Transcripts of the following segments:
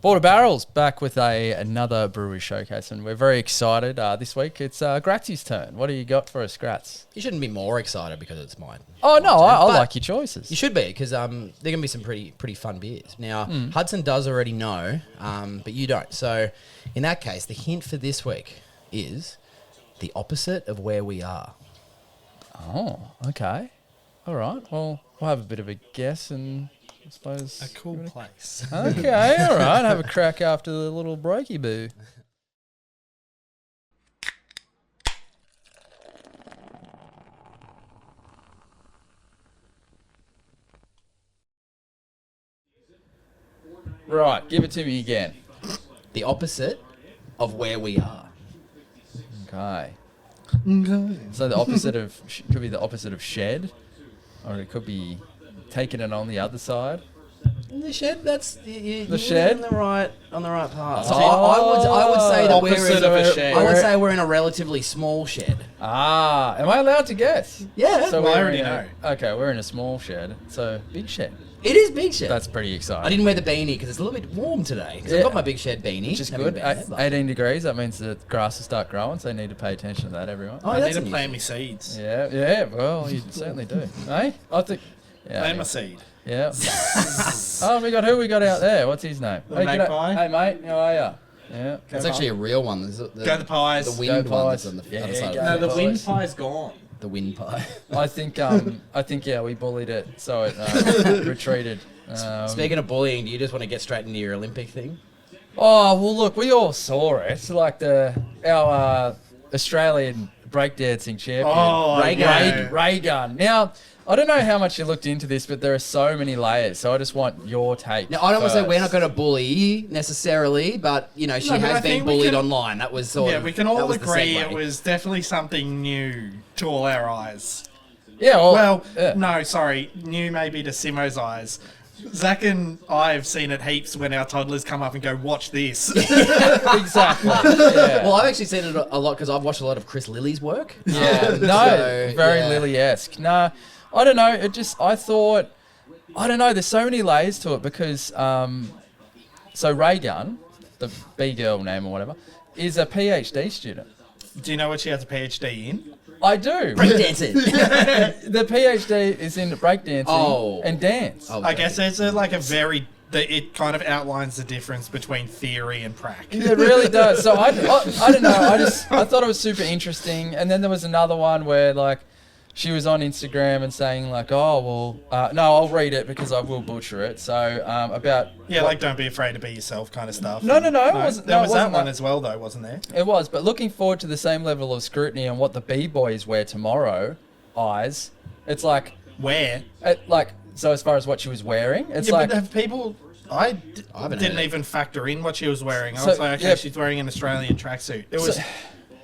Border Barrels back with another brewery showcase, and we're very excited. This week it's Gratzy's turn. What do you got for us, Gratz? You shouldn't be more excited because it's mine. Oh no, I like your choices. You should be because they're going to be some pretty fun beers. Now Hudson does already know, but you don't. So in that case, the hint for this week is the opposite of where we are. Oh, okay, all right. Well, we'll have a bit of a guess and. I suppose a cool place. Okay, all right. Have a crack after the little breaky boo. Right, give it to me again. The opposite of where we are. Okay. So the opposite of could be the opposite of shed, or it could be taking it on the other side. The shed. That's the shed on the right path. So I would say that I would say we're in a relatively small shed. Ah, am I allowed to guess? Yeah. So I already know. Okay, we're in a small shed. So big shed. It is Big Shed. That's pretty exciting. I didn't wear the beanie because it's a little bit warm today. I've got my Big Shed beanie, which is good. 18 degrees. That means the grass will start growing. So you need to pay attention to that, everyone. I need to plant my seeds. Yeah. Well, you certainly do. Hey, I think. Yeah, plant my seed. Yeah. Who we got out there? What's his name? The magpie. Hey, mate. How are you? Yeah. It's actually a real one. Go the pies. The wind one that's on the other side. No, the wind pie's gone. The wind pie. I think we bullied it, so it retreated. Speaking of bullying, do you just want to get straight into your Olympic thing? Oh well, look, we all saw it. It's like our Australian breakdancing champion, Raygun. Now, I don't know how much you looked into this, but there are so many layers. So I just want your take. Now, I don't want to say we're not going to bully necessarily, but she has been bullied online. That was sort of. Yeah, we can all agree it was definitely something new to all our eyes. Yeah. No, sorry, new maybe to Simo's eyes. Zach and I have seen it heaps when our toddlers come up and go, watch this. Exactly. Yeah. Well, I've actually seen it a lot because I've watched a lot of Chris Lilly's work. Yeah. Very Lilly-esque. Nah, I don't know. I don't know. There's so many layers to it because, so Raygun, the B-girl name or whatever, is a PhD student. Do you know what she has a PhD in? I do. Breakdancing. The PhD is in breakdancing and dance. I guess there's it kind of outlines the difference between theory and practice. It really does. So I don't know. I thought it was super interesting. And then there was another one where she was on Instagram and saying no, I'll read it because I will butcher it. So about don't be afraid to be yourself kind of stuff. No. It wasn't. There was that one as well though, wasn't there? It was, but looking forward to the same level of scrutiny on what the B-boys wear tomorrow. Eyes, it's like where, so as far as what she was wearing, it's but have people. I didn't even factor in what she was wearing. I was like, okay, she's wearing an Australian tracksuit. It was.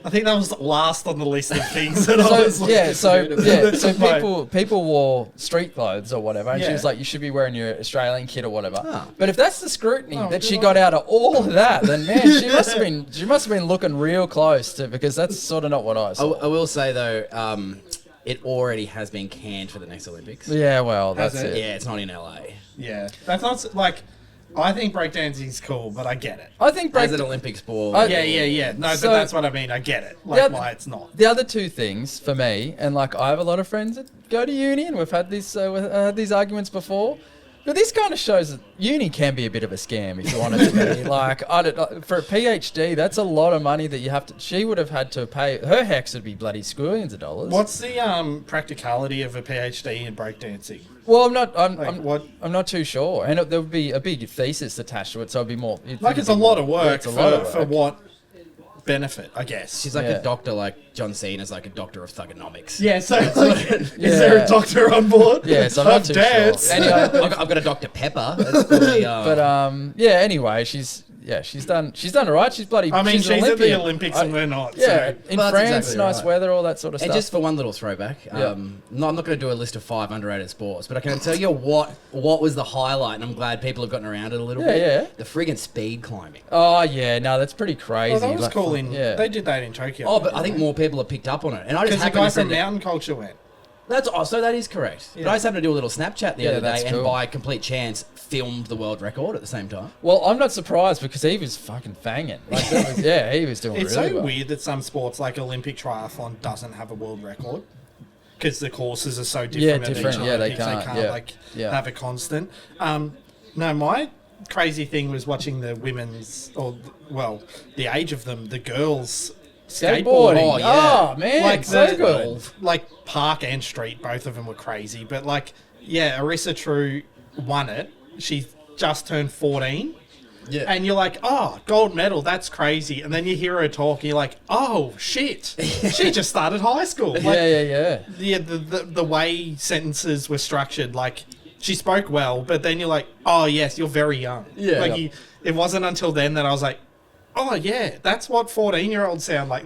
I think that was last on the list of things that I was looking at. So people wore street clothes or whatever, and she was like, you should be wearing your Australian kit or whatever. Oh. But if that's the scrutiny that she got out of all of that, then man, she must have been looking real close to, because that's sort of not what I saw. I will say though, it already has been canned for the next Olympics. Yeah, well, that's it. Yeah, it's not in LA. Yeah, that's not I think breakdancing's cool, but I get it. I think as an Olympic sport. Yeah. No, so, but that's what I mean. I get it. Why it's not. The other two things for me, and I have a lot of friends that go to uni, and we've had these arguments before. But this kind of shows that uni can be a bit of a scam if you want it to be. For a PhD, that's a lot of money that you have to. She would have had to pay. Her hex would be bloody squillions of dollars. What's the practicality of a PhD in breakdancing? Well, I'm not too sure, and there would be a big thesis attached to it, so it'd be more. It's a lot of work for what benefit, I guess. She's like a doctor, like John Cena's like a doctor of thugonomics. Yeah, so it's is there a doctor on board? Yes, I'm not too sure. Anyway, I've got a Dr. Pepper. That's probably, anyway, she's done all right. She's bloody. I mean, she's at the Olympics and we're not. Yeah, so. in France, exactly nice weather, all that sort of stuff. And just for one little throwback, I'm not going to do a list of 5 underrated sports, but I can tell you what was the highlight, and I'm glad people have gotten around it a little bit. Yeah. The friggin' speed climbing. Oh yeah, no, that's pretty crazy. Oh, that was cool. They did that in Tokyo. Oh, but I think more people have picked up on it, and I just because the guy from Mountain Culture went. So that is correct. Yeah. But I just happened to do a little Snapchat the other day, and by complete chance filmed the world record at the same time. Well, I'm not surprised because he was fucking fanging. Like, he was doing it's really so well. weird that some sports like Olympic triathlon doesn't have a world record because the courses are so different. Yeah, different. Yeah, they can't have a constant. No, my crazy thing was watching the women's, the age of them, the girls skateboarding. Oh, yeah. Oh, man, like so good. Like park and street, both of them were crazy. But Arissa True won it. She just turned 14. Yeah. And you're like, oh, gold medal, that's crazy. And then you hear her talk, and you're like, oh, shit. She just started high school. Like, yeah. The way sentences were structured, like, she spoke well, but then you're like, oh, yes, you're very young. Yeah. It wasn't until then that I was like, oh, yeah, that's what 14-year-olds sound like.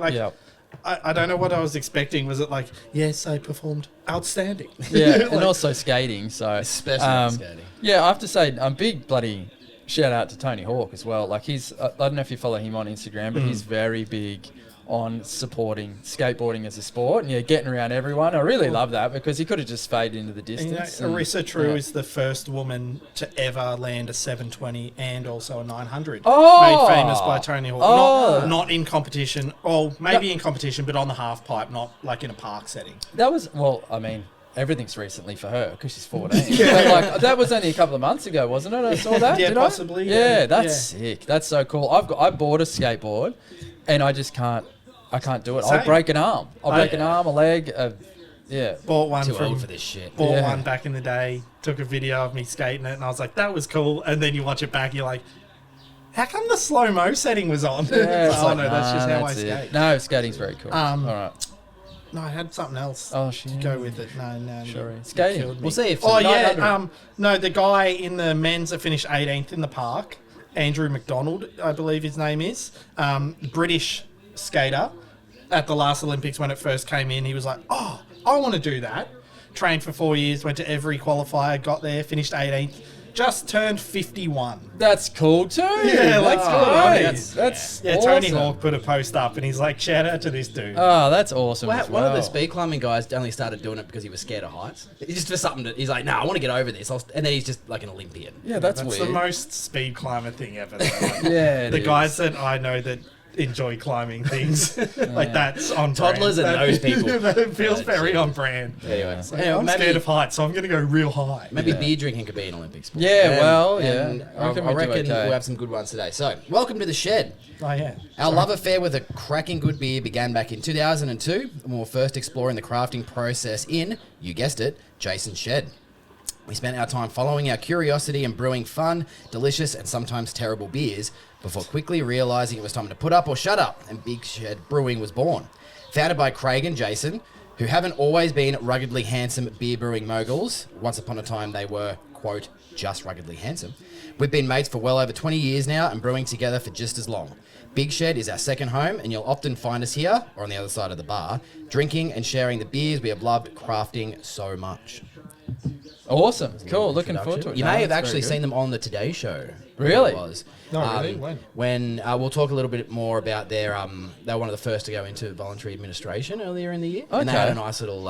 I don't know what I was expecting. Was it like, yes, I performed outstanding? Yeah, and also skating. So especially skating. Yeah, I have to say, big bloody shout out to Tony Hawk as well. Like I don't know if you follow him on Instagram, but he's very big on supporting skateboarding as a sport and getting around everyone. I really love that because he could have just faded into the distance. Arissa True is the first woman to ever land a 720 and also a 900. Oh! Made famous by Tony Hawk. Oh! Not in competition, or maybe in competition, but on the half pipe, not like in a park setting. That was, everything's recently for her because she's 14. But that was only a couple of months ago, wasn't it? I saw that. Yeah, did possibly. Yeah, that's sick. That's so cool. I bought a skateboard and I just can't do it. Same. I'll break an arm. Break an arm, a leg. Bought one Too old for this shit. Bought one back in the day. Took a video of me skating it, and I was like, "That was cool." And then you watch it back, you're like, "How come the slow mo setting was on?" Yeah, that's just how I skate. No, skating's very cool. All right. No, I had something else. Oh shit. To go with it. No. Sure. Skating. We'll see if. Oh yeah. No, the guy in the men's that finished 18th in the park, Andrew McDonald, I believe his name is, British skater. At the last Olympics when it first came in, he was like, oh, I want to do that. Trained for 4 years, went to every qualifier, got there, finished 18th, just turned 51. That's cool too. Yeah, that's cool. That's awesome. Tony Hawk put a post up and he's like, shout out to this dude. Oh, that's awesome. One of the speed climbing guys only started doing it because he was scared of heights. It's just for something he's like, I want to get over this. And then he's just like an Olympian. Yeah, that's weird. That's the most speed climber thing ever. Yeah, the guys that I know that enjoy climbing things that's on toddlers brand. And those people. That feels very on brand. Anyway, I'm scared of heights, so I'm going to go real high. Maybe beer drinking could be an Olympic sport. Yeah, I reckon we'll have some good ones today. So, welcome to the Shed. Oh yeah. Our love affair with a cracking good beer began back in 2002 when we were first exploring the crafting process in, you guessed it, Jason's Shed. We spent our time following our curiosity and brewing fun, delicious, and sometimes terrible beers before quickly realising it was time to put up or shut up, and Big Shed Brewing was born. Founded by Craig and Jason, who haven't always been ruggedly handsome beer brewing moguls. Once upon a time they were, quote, just ruggedly handsome. We've been mates for well over 20 years now and brewing together for just as long. Big Shed is our second home, and you'll often find us here, or on the other side of the bar, drinking and sharing the beers we have loved crafting so much. Awesome. Cool. Looking forward to it. You may have actually seen them on the Today Show. Really? It was. No, really? When we'll talk a little bit more about their... they were one of the first to go into voluntary administration earlier in the year. Okay. And they had a nice little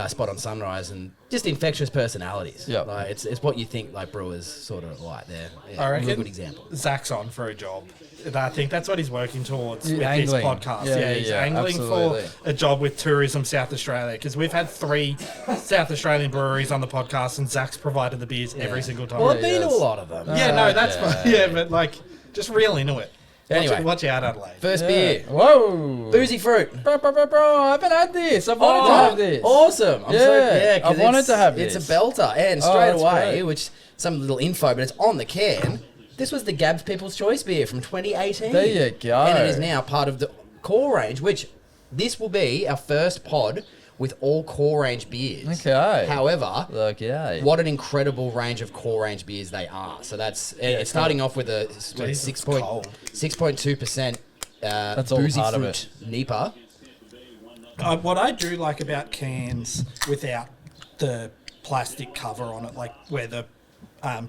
spot on Sunrise and just infectious personalities. Yeah. Like, it's what you think like brewers sort of like. They're I reckon a good example. Zach's on for a job. I think that's what he's working towards with angling. this podcast. He's angling absolutely. for a job with Tourism South Australia because we've had 3 South Australian breweries on the podcast and Zach's provided the beers every single time. Well, I've been to a lot of them. That's fine. But like, just reel into it. Anyway, watch out, Adelaide. First beer. Whoa. Boozy Fruit. Bro, I haven't had this. I've wanted to have this. Awesome. I've wanted to have this. It's a belter. And straight away, great. which some little info, but it's on the can. This was the Gabs People's Choice beer from 2018. There you go. And it is now part of the core range, which this will be our first pod with all core range beers. Okay. However, what an incredible range of core range beers they are. So it's starting off with a 6.2% That's all Boozy part of Fruit NEPA. What I do like about cans without the plastic cover on it, like where the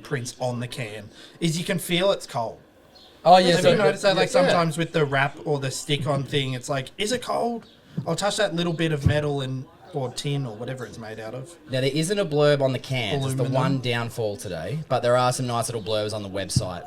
prints on the can, is you can feel it's cold. Oh, yeah. Have you noticed that? Like sometimes with the wrap or the stick-on thing, it's like, is it cold? I'll touch that little bit of metal and or tin or whatever it's made out of. Now, there isn't a blurb on the cans. It's the Aluminum. one downfall today. But there are some nice little blurbs on the website,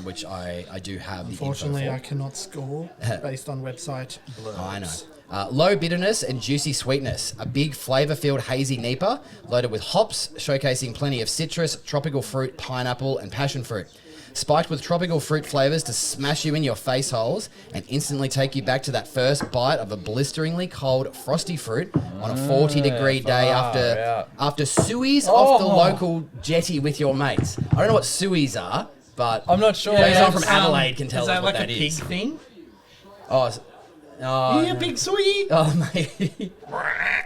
which I do have Unfortunately, the I info cannot score based on website blurbs. for. I know. Low bitterness and juicy sweetness. A big flavour-filled hazy Nipah loaded with hops, showcasing plenty of citrus, tropical fruit, pineapple, and passion fruit. Spiked with tropical fruit flavours to smash you in your face holes and instantly take you back to that first bite of a blisteringly cold frosty fruit on a 40-degree day after sueys off the local jetty with your mates. I don't know what sueys are, but I'm not sure. maybe Yeah, someone from Adelaide can tell is us that what like that a pig is. thing? Oh, Yeah, big sweet. oh, mate.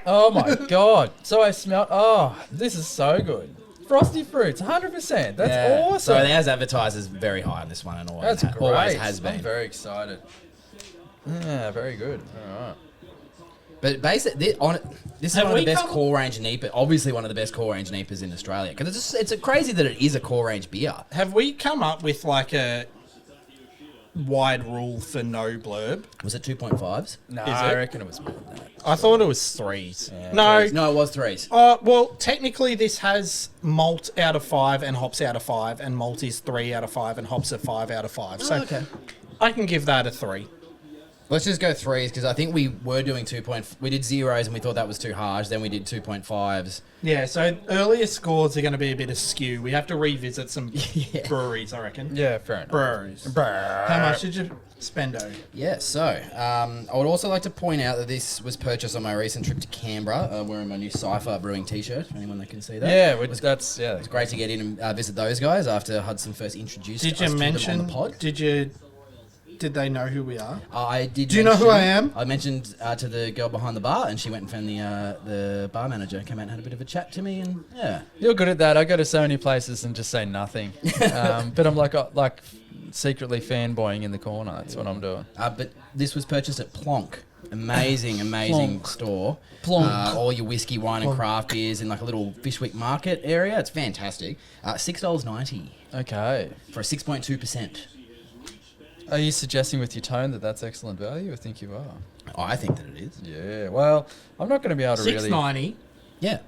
Oh my god. So I smelled. Oh, this is so good. Frosty fruits, 100%. That's awesome. So as advertised is very high on this one and always, That's great. always has been. I'm very excited. Yeah, very good. All right. But basically, this is Have one of the we best come- core range Nipah. Obviously, one of the best core range Nipahs in Australia. Because it's crazy that it is a core range beer. Have we come up with like a wide rule for no blurb? Was it 2.5s? No, Is I it? reckon it was more than that. I thought it was 3s. Yeah, no. No, it was 3s. Well, technically, this has malt out of 5 and hops out of 5, and malt is 3 out of 5 and hops are 5 out of 5. So okay. I can give that a 3. Let's just go 3s because I think we were doing we did 0s and we thought that was too harsh. Then we did 2.5s. Yeah, so earlier scores are going to be a bit askew. We have to revisit some breweries, I reckon. Yeah, fair enough. Breweries. How much did you spend, Yeah, so I would also like to point out that this was purchased on my recent trip to Canberra, wearing my new Cypher Brewing t-shirt, for anyone that can see that. Yeah, that's It's great to get in and visit those guys after Hudson first introduced Did us you to them mention? on the pod. Did they know who we are? I did. Do you know who I am? I mentioned to the girl behind the bar, and she went and found the bar manager, came out and had a bit of a chat to me, and yeah. You're good at that. I go to so many places and just say nothing. But I'm like secretly fanboying in the corner. That's what I'm doing. But this was purchased at Plonk. Amazing Plonk. store. Plonk. All your whiskey, wine, and craft beers in like a little Fishwick market area. It's fantastic. $6.90 Okay. for a 6.2%. Are you suggesting with your tone that that's excellent value? I think you are. Oh, I think that it is. Yeah. Well, I'm not going to be able to really. $6.90. Yeah.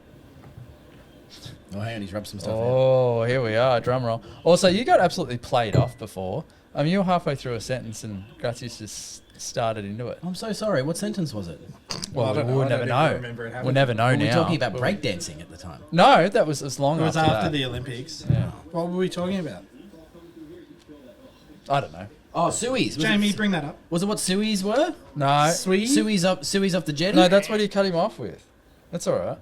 Oh, hang on, he's rubbed some stuff out. Oh, here we are. Drum roll. Also, you got absolutely played off before. I mean, you were halfway through a sentence and Gratzy's just started into it. I'm so sorry. What sentence was it? Well, I don't know. we'll I never don't even know. remember it happening. We'll never know Were we now. talking about breakdancing at the time? No, that was as long It was after after that. the Olympics. Yeah. What were we talking about? I don't know. Oh, sueys. Jamie, bring that up. Was it what sueys were? No. Sweet. Sueys off the jetty? No, that's what you cut him off with. That's all right.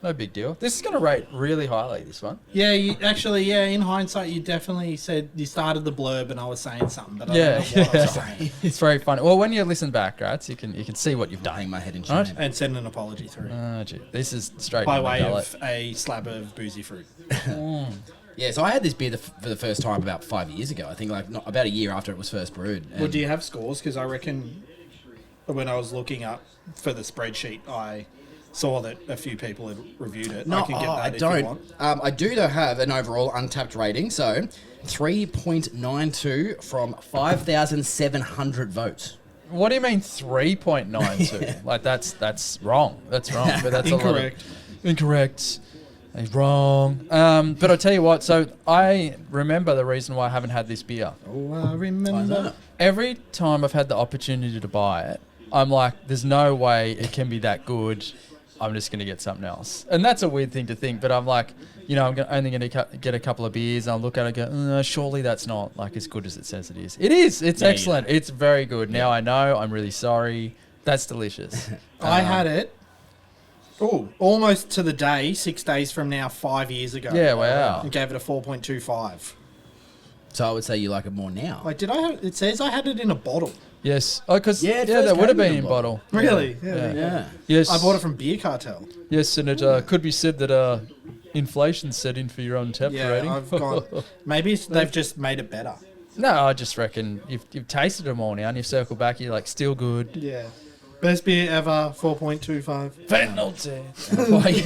No big deal. This is going to rate really highly, this one. Yeah, in hindsight, you definitely said you started the blurb and I was saying something, but I Yeah. don't know what I was saying. It's very funny. Well, when you listen back, Gratz, you can see what you've Hang done. my head in shame. Right. And send an apology through. Oh, gee. This is straight By down the way gullet. of a slab of boozy fruit. Yeah, so I had this beer for the first time about 5 years ago. I think about a year after it was first brewed. Well, do you have scores? Because I reckon when I was looking up for the spreadsheet, I saw that a few people had reviewed it. No, I can get that I if don't. you want. I do, though, have an overall untapped rating. So 3.92 from 5,700 votes. What do you mean 3.92? Like, that's wrong. That's wrong. But that's Incorrect. Incorrect. He's wrong. But I'll tell you what. So I remember the reason why I haven't had this beer. Oh, I remember. Every time I've had the opportunity to buy it, I'm like, there's no way it can be that good. I'm just going to get something else. And that's a weird thing to think, but I'm like, I'm only going to get a couple of beers and I'll look at it and go, surely that's not like as good as it says it is. It is. It's excellent. It's very good. Now I know. I'm really sorry. That's delicious. I had it. Oh, almost to the day, 6 days from now, 5 years ago. Yeah, wow. And gave it a 4.25. So I would say you like it more now. Like, it says I had it in a bottle. Yes. Oh, because Yeah, it first that would have came been in in a bottle. Really? Yeah. Yeah. Yes. I bought it from Beer Cartel. Yes, and it could be said that inflation's set in for your untapped Yeah, rating. I've gone. Maybe they've just made it better. No, I just reckon you've tasted them all now and you've circled back. You're like, still good. Yeah. Best beer ever, 4.25. Penalty.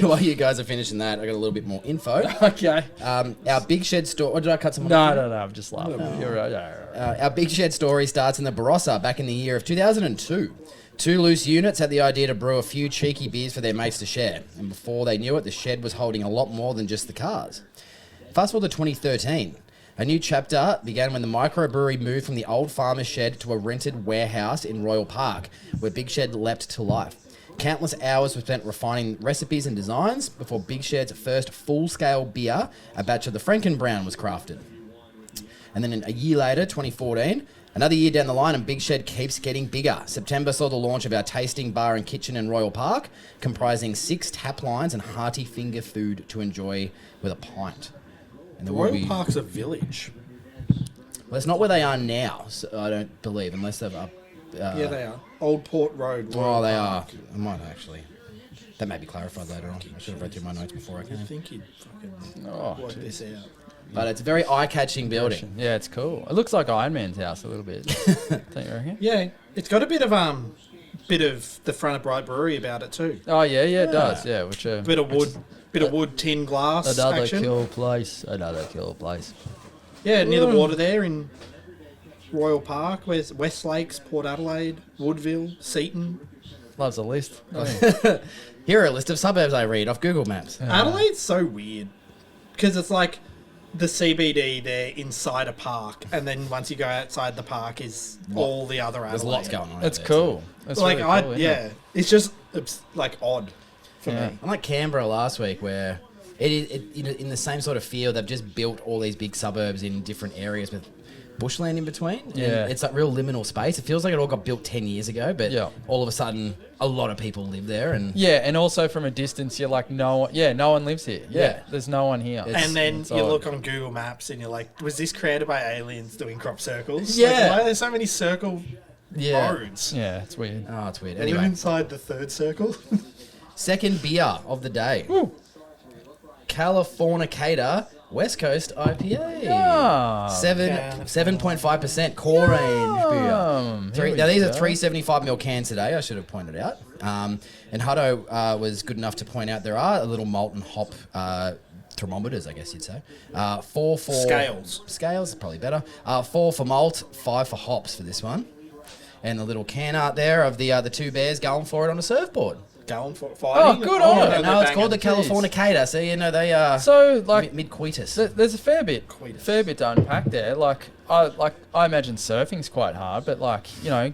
While you guys are finishing that, I got a little bit more info. Okay. Our Big Shed store. Or did I cut someone? No, I'm just laughing. You're right. Yeah. Our Big Shed story starts in the Barossa back in the year of 2002. Two loose units had the idea to brew a few cheeky beers for their mates to share, and before they knew it, the shed was holding a lot more than just the cars. Fast forward to 2013. A new chapter began when the microbrewery moved from the old farmer's shed to a rented warehouse in Royal Park, where Big Shed leapt to life. Countless hours were spent refining recipes and designs before Big Shed's first full-scale beer, a batch of the Frankenbrown, was crafted. And then a year later, 2014, another year down the line, and Big Shed keeps getting bigger. September saw the launch of our tasting bar and kitchen in Royal Park, comprising 6 tap lines and hearty finger food to enjoy with a pint. And there will Royal be... Park's a village. Well, it's not where they are now, so I don't believe, unless they've up... Yeah, they are. Old Port Road. Oh, Royal they Park. are. I might actually. That may be clarified later on. I should have read through my notes before I I came. think you'd fucking Oh, work this out. But it's a very eye-catching building. Yeah, it's cool. It looks like Iron Man's house a little bit. Don't you reckon? Yeah, it's got a bit of the front of Bright Brewery about it too. Oh yeah, it does. Yeah, which Bit of wood, tin glass another action. cool place. Another cool place. Yeah, near the water there in Royal Park. Where's West Lakes, Port Adelaide, Woodville, Seaton. Loves a list. doesn't he? Here are a list of suburbs I read off Google Maps. Adelaide's so weird because it's like the CBD there inside a park, and then once you go outside the park is all the other Adelaide. There's lots going on. It's over there, cool. It's Like really cool, isn't yeah, it? it's just like odd for Yeah. me. Unlike Canberra last week, where in the same sort of field, they've just built all these big suburbs in different areas with bushland in between. And Yeah. it's that real liminal space. It feels like it all got built 10 years ago, but Yeah. all of a sudden, a lot of people live there. And Yeah, and also from a distance, you're like, no one lives here. Yeah, Yeah. there's no one here. And then it's you odd. look on Google Maps and you're like, was this created by aliens doing crop circles? Yeah. Like, why are there so many circle Yeah. roads? Yeah, it's weird. Oh, it's weird. Are you Anyway, inside the third circle? second beer of the day. Woo. Californicator West Coast IPA. Ah. 7.5% core range beer. Here we Now these are go. 375ml cans today. I should have pointed out. And Hutto was good enough to point out there are a little malt and hop thermometers, I guess you'd say. 4 for Scales. Scales, probably better. 4 for malt, 5 for hops for this one. And the little can art there of the 2 bears going for it on a surfboard. Going for fighting? good on it. No, it's called the Jeez. Californicator. So you know they are So like, mid coitus. there's a fair bit to unpack there. I imagine surfing's quite hard, but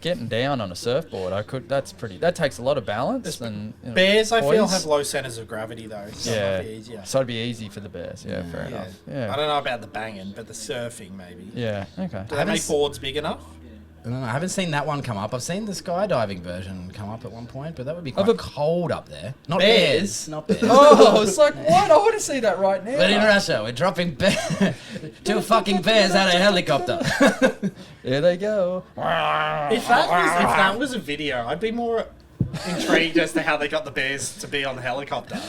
getting down on a surfboard, that takes a lot of balance and Bears, I feel, poise. have low centres of gravity though. So it might be easier. So it'd be easy for the bears. Yeah, fair enough. Yeah. I don't know about the banging, but the surfing maybe. Yeah. Okay. Do they make boards big enough? I haven't seen that one come up. I've seen the skydiving version come up at one point, but that would be quite cold up there. Not bears. Not bears. Oh, it's like what? I want to see that right now. But in Russia, we're dropping 2 fucking bears out of a helicopter. There they go. If that was a video, I'd be more intrigued as to how they got the bears to be on the helicopter.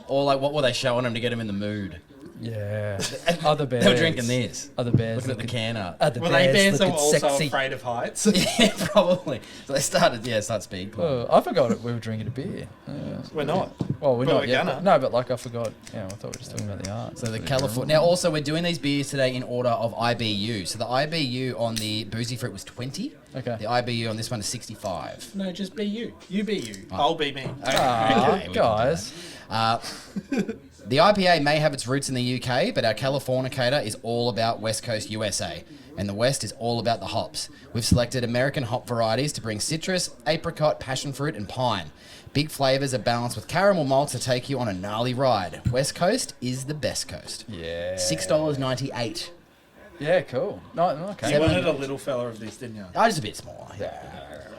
Or like, what were they showing them to get them in the mood? Yeah. Other bears. They were drinking this. Other bears. Looking at the can art. Other Were they bears that were looking also sexy. afraid of heights? Yeah, probably. So they started speed. Oh, I forgot we were drinking a beer. We're not. Well, we're But not we're yet. gonna. No, but I forgot. Yeah, I thought we were just talking about the art. So the California. Now, also, we're doing these beers today in order of IBU. So the IBU on the Boozey fruit was 20. Okay. The IBU on this one is 65. No, just be you. You be you. I'll be me. Ah, Okay, we can do guys. The IPA may have its roots in the UK, but our Californicator is all about West Coast USA, and the West is all about the hops. We've selected American hop varieties to bring citrus, apricot, passion fruit, and pine. Big flavours are balanced with caramel malts to take you on a gnarly ride. West Coast is the best coast. Yeah. $6.98. Yeah, cool. No, okay. You wanted a little fella of this, didn't you? Oh, just a bit smaller.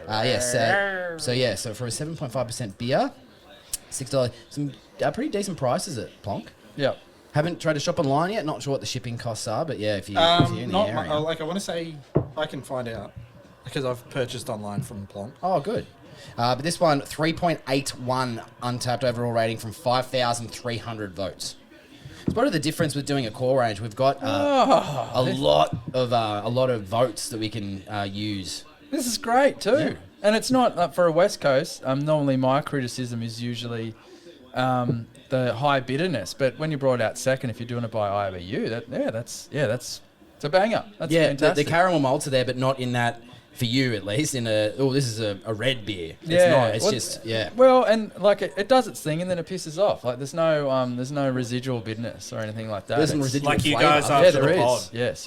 Yes. So for a 7.5% beer, $6. Some pretty decent prices at Plonk. Yep. Haven't tried to shop online yet. Not sure what the shipping costs are, but yeah, if you're in the area. I want to say I can find out because I've purchased online from Plonk. Oh, good. But this one, 3.81 untapped overall rating from 5,300 votes. It's part of the difference with doing a core range. We've got a lot of votes that we can use. This is great too. Yeah. And it's not for a West Coast. Normally my criticism is usually the high bitterness, but when you brought out second, if you're doing it by IBU, that's it's a banger. That's Yeah, fantastic. the caramel malts are there, but not in that for you at least, this is a red beer. It's Yeah. not. It's Well, just, yeah. Well, and like it does its thing, and then it pisses off. Like there's no residual bitterness or anything like that. There's some It's- residual Like you flavour. guys are. Yeah, After there the is. pod. Yes.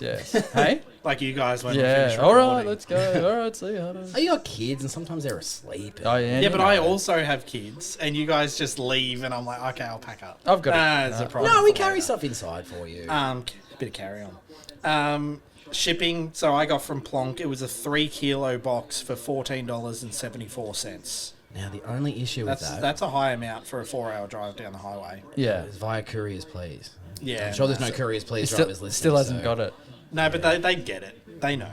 Hey. Like you guys when we Yeah. finish All right. recording. Let's go. All right. See you. Oh, you got kids, and sometimes they're asleep. Oh yeah. Yeah, but you I know. also have kids, and you guys just leave, and I'm like, okay, I'll pack up. I've got it. It's a problem. No, we for carry later. stuff inside for you. Bit of carry on. Shipping. So I got from Plonk. It was a 3-kilo box for $14.74. Now, the only issue with That's a high amount for a 4-hour drive down the highway. Yeah. is via couriers, please. Yeah, I'm sure there's no massive. couriers, please, Still, drivers listening. still hasn't got it. No, but they get it. They know.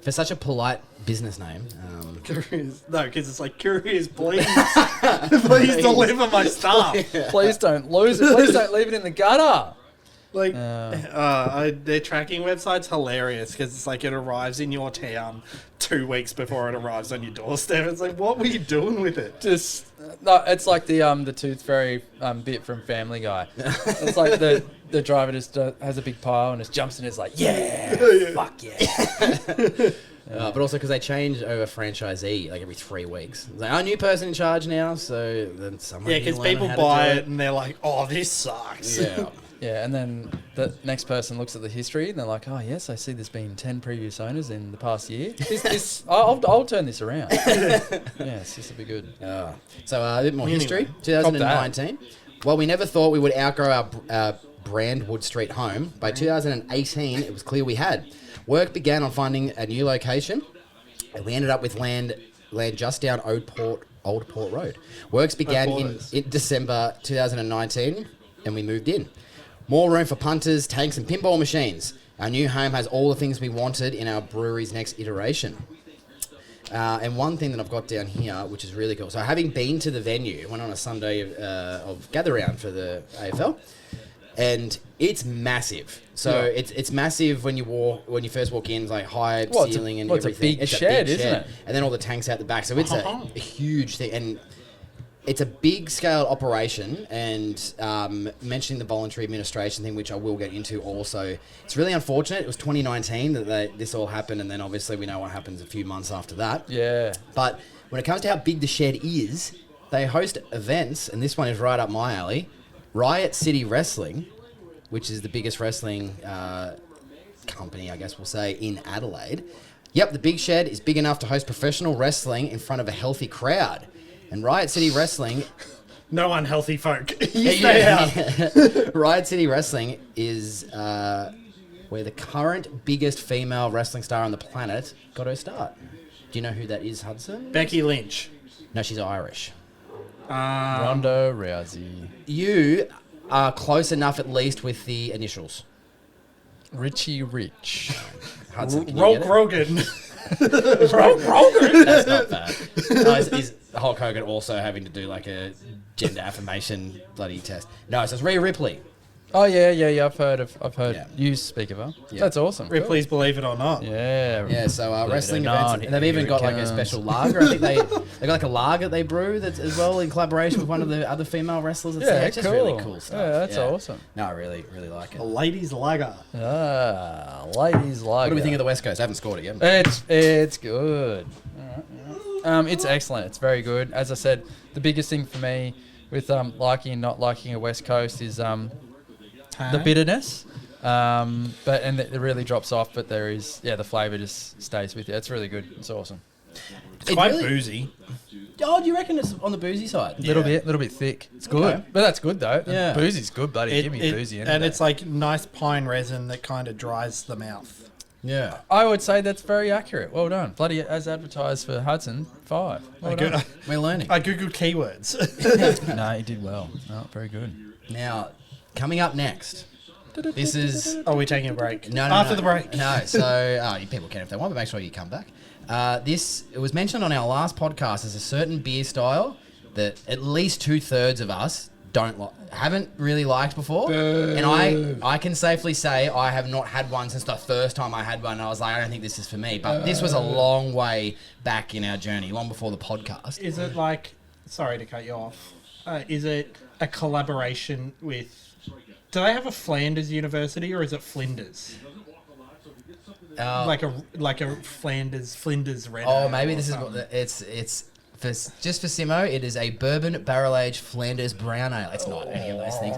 For such a polite business name. Couriers. No, because it's like couriers, please, please deliver my stuff. Please don't lose it. Please don't leave it in the gutter. Like, their tracking website's hilarious because it's like it arrives in your town 2 weeks before it arrives on your doorstep. It's like, what were you doing with it? Just no, it's like the Tooth Fairy bit from Family Guy. It's like the driver just has a big pile and just jumps in. It's like, yeah, fuck yeah. But also because they change over franchisee like every 3 weeks. It's like, a new person in charge now, so then someone. Yeah, because people buy it and they're like, oh, this sucks. Yeah. Yeah, and then the next person looks at the history and they're like, oh yes, I see there's been 10 previous owners in the past year. I'll turn this around. Yes, this will be good. So a bit more history. Anyway, 2019. Well, we never thought we would outgrow our brand Wood Street home. By 2018, it was clear we had. Work began on finding a new location, and we ended up with land just down Old Port Road. Works began in December 2019, and we moved in. More room for punters, tanks, and pinball machines. Our new home has all the things we wanted in our brewery's next iteration. And one thing that I've got down here, which is really cool. So having been to the venue, went on a Sunday of gather round for the AFL, and it's massive. So it's massive when you first walk in, it's like high ceiling and everything. It's a big shed, isn't it? And then all the tanks out the back. So it's a huge thing. And it's a big scale operation, and mentioning the voluntary administration thing, which I will get into also, it's really unfortunate. It was 2019 that this all happened, and then obviously we know what happens a few months after that. Yeah. But when it comes to how big the shed is, they host events, and this one is right up my alley. Riot City Wrestling, which is the biggest wrestling company, I guess we'll say, in Adelaide. Yep, the Big Shed is big enough to host professional wrestling in front of a healthy crowd. And Riot City Wrestling... No unhealthy folk. You stay out. Riot City Wrestling is where the current biggest female wrestling star on the planet got her start. Do you know who that is, Hudson? Becky Lynch. No, she's Irish. Ronda Rousey. You are close enough, at least, with the initials. Richie Rich. Hudson, can you get it? Rogan. That's not bad. No, is Hulk Hogan also having to do like a gender affirmation bloody test? No, so it's Rhea Ripley. Oh yeah. I've heard Yeah. you speak of her. Yeah. That's awesome. Cool. Ripley's Believe It or Not. Yeah. Yeah, so Believe it or wrestling not, events. And they've even here got it like a comes. special lager. I think they got like a lager they brew that's as well in collaboration with one of the other female wrestlers. It's, Yeah, it's just cool. really cool stuff. Yeah, that's awesome. No, I really, really like it. A ladies' lager. Ladies like. What do we think of the West Coast? I haven't scored it yet. It's good. It's excellent. It's very good. As I said, the biggest thing for me with liking and not liking a West Coast is the bitterness. But it really drops off. But there is the flavour just stays with you. It's really good. It's awesome. It's quite really- boozy. Oh, do you reckon it's on the boozy side? Little bit thick. It's good, Okay. but that's good though. Yeah. Boozy's good, buddy. Give me boozy. And it's like nice pine resin that kind of dries the mouth. Yeah. I would say that's very accurate. Well done, bloody as advertised for Hudson 5. Well done. We're learning. I googled keywords. No, you did well. No, very good. Now, coming up next, this is... Are we taking a break? No, After the break. No, so people can if they want, but make sure you come back. It was mentioned on our last podcast as a certain beer style that at least 2/3 of us haven't really liked before. Boo. And I can safely say I have not had one since the first time I had one. I was like, I don't think this is for me. But this was a long way back in our journey, long before the podcast. Is it like, sorry to cut you off, is it a collaboration with, do they have a Flanders University or is it Flinders? like a Flinders red. Oh, ale maybe or this is something. what it's for, just for Simo. It is a bourbon barrel aged Flanders brown ale. It's not any of those things.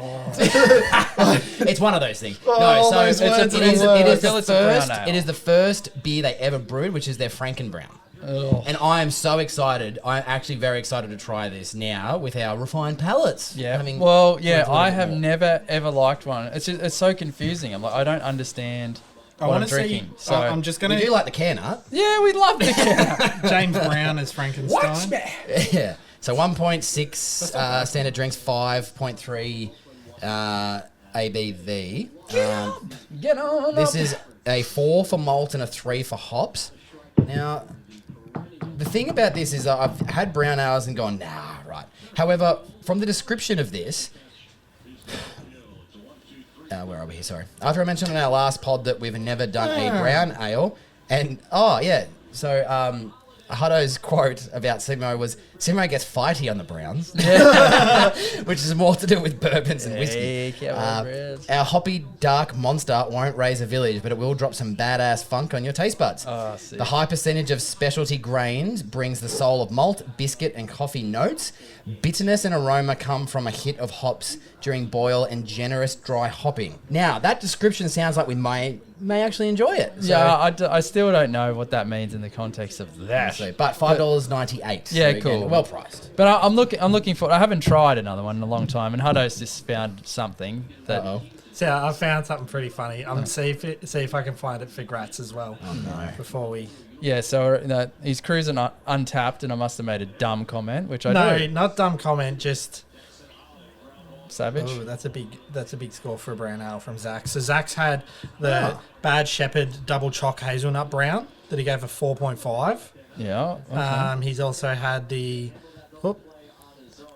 It's one of those things. No, so those words it are is the the worst. It's a brown first. ale. It is the first beer they ever brewed, which is their Franken Brown. And I am so excited. I'm actually very excited to try this now with our refined palates. Yeah. Having Well, yeah, learned a little I bit have more. never ever liked one. It's so confusing. I'm like, I don't understand I what I'm want to see. drinking. So I'm just We gonna. do like the can art. yeah, we love the can. James Brown as Frankenstein. Yeah. So 1.6 standard drinks, 5.3 ABV. Get on This up. is a 4 for malt and a 3 for hops. Now, the thing about this is that I've had brown ales and gone, nah, right. However, from the description of this, where are we here? Sorry. After I mentioned in our last pod that we've never done a brown ale, and so Hutto's quote about Simo was, Simo gets fighty on the browns, which is more to do with bourbons and whiskey. Our hoppy dark monster won't raise a village, but it will drop some badass funk on your taste buds. Oh, sick. The high percentage of specialty grains brings the soul of malt, biscuit, and coffee notes. Bitterness and aroma come from a hit of hops during boil and generous dry hopping. Now, that description sounds like we may actually enjoy it. So, Yeah, I still don't know what that means in the context of that. but $5.98. Yeah, so cool. Again, well priced. But I'm looking for. I haven't tried another one in a long time, and Hutto's just found something that. Uh-oh. So I found something pretty funny. I'm see if I can find it for Gratz as well. Oh, no. Before we. Yeah, so he's cruising untapped, and I must have made a dumb comment, which I No, do. not dumb comment. Just Savage. oh, that's a big score for a brown ale from Zach. So Zach's had the Bad Shepherd double choc hazelnut brown that he gave a 4.5. Yeah. Okay. He's also had the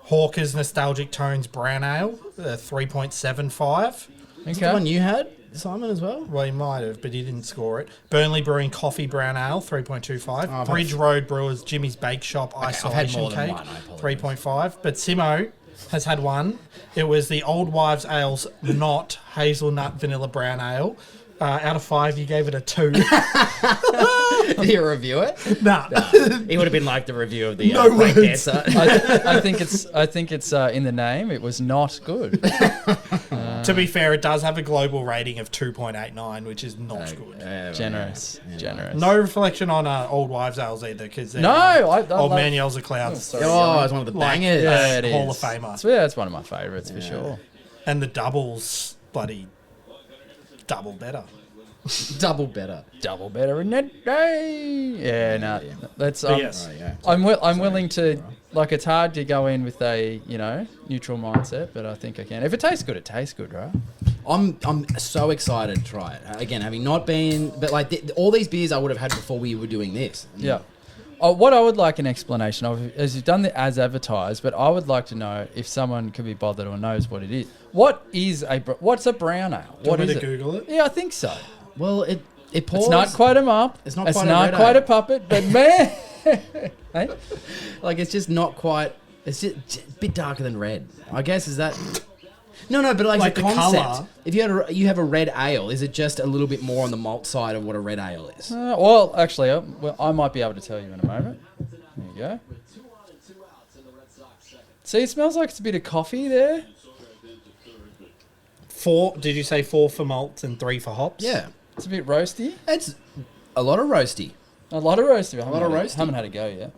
Hawker's Nostalgic Tones brown ale, 3.75. Is that the one you had, Simon, as well? Well, he might have, but he didn't score it. Burnley Brewing Coffee Brown Ale, 3.25. Oh, Bridge Road Brewers Jimmy's Bake Shop I've Isolation had more than Cake, one, I apologise. 3.5. But Simo has had one. It was the Old Wives Ales Not Hazelnut Vanilla Brown Ale. Out of 5, you gave it a 2. Did you review it? Nah. It would have been like the review of the break dancer. I think it's in the name. It was not good. To be fair, it does have a global rating of 2.89, which is not good. Generous. No reflection on Old Wives Ales either, because No, I Old love- Man Yells of Clouds. sorry. Oh, it's one of the Like, bangers. Yeah, it Hall is. of Famer. It's one of my favourites for sure. And the doubles, bloody double better. Double better. Double better in that day. Yeah, no. That's But yes. Oh, yeah. I'm willing to, like, it's hard to go in with a neutral mindset, but I think I can. If it tastes good, it tastes good, right? I'm so excited to try it. Again, having not been, but like all these beers I would have had before we were doing this. Yeah. What I would like an explanation of is you've done the as advertised, but I would like to know if someone could be bothered or knows what it is. What's a brown ale? Do you What want me is to it? Google it? Yeah, I think so. Well, it pours. It's not quite a mop. It's not quite a red quite ale. a puppet, but man, hey? Like it's just not quite. It's just a bit darker than red. I guess is that. No, but like the concept. colour. If you have a red ale, is it just a little bit more on the malt side of what a red ale is? Well, actually, I might be able to tell you in a moment. There you go. See, it smells like it's a bit of coffee there. 4, did you say 4 for malt and 3 for hops? Yeah, It's a bit roasty. it's a lot of roasty. A lot of roasty. lot of roasty. Haven't had a go yet.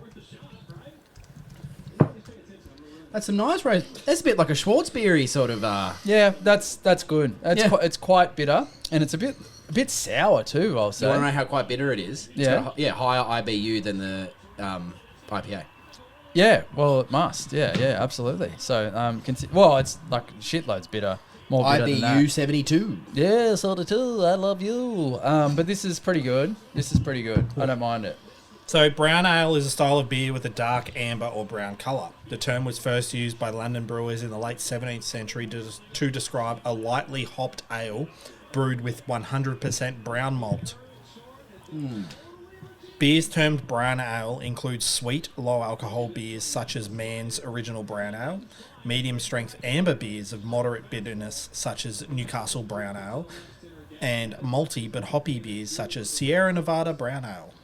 That's a nice roast. That's a bit like a Schwarzbeery sort of. Yeah, that's good. Yeah. It's quite bitter, and it's a bit sour too. I'll You say. want to know how quite bitter it is? It's Yeah. got higher IBU than the IPA. Yeah, well, it must. Yeah, absolutely. So, it's like shitloads bitter. More bitter than IBU that. 72. Yeah, sort of too. I love you. But this is pretty good. I don't mind it. So brown ale is a style of beer with a dark amber or brown colour. The term was first used by London brewers in the late 17th century to describe a lightly hopped ale brewed with 100% brown malt. Beers termed brown ale include sweet, low-alcohol beers such as Mann's Original Brown Ale, medium-strength amber beers of moderate bitterness such as Newcastle Brown Ale, and malty but hoppy beers such as Sierra Nevada Brown Ale.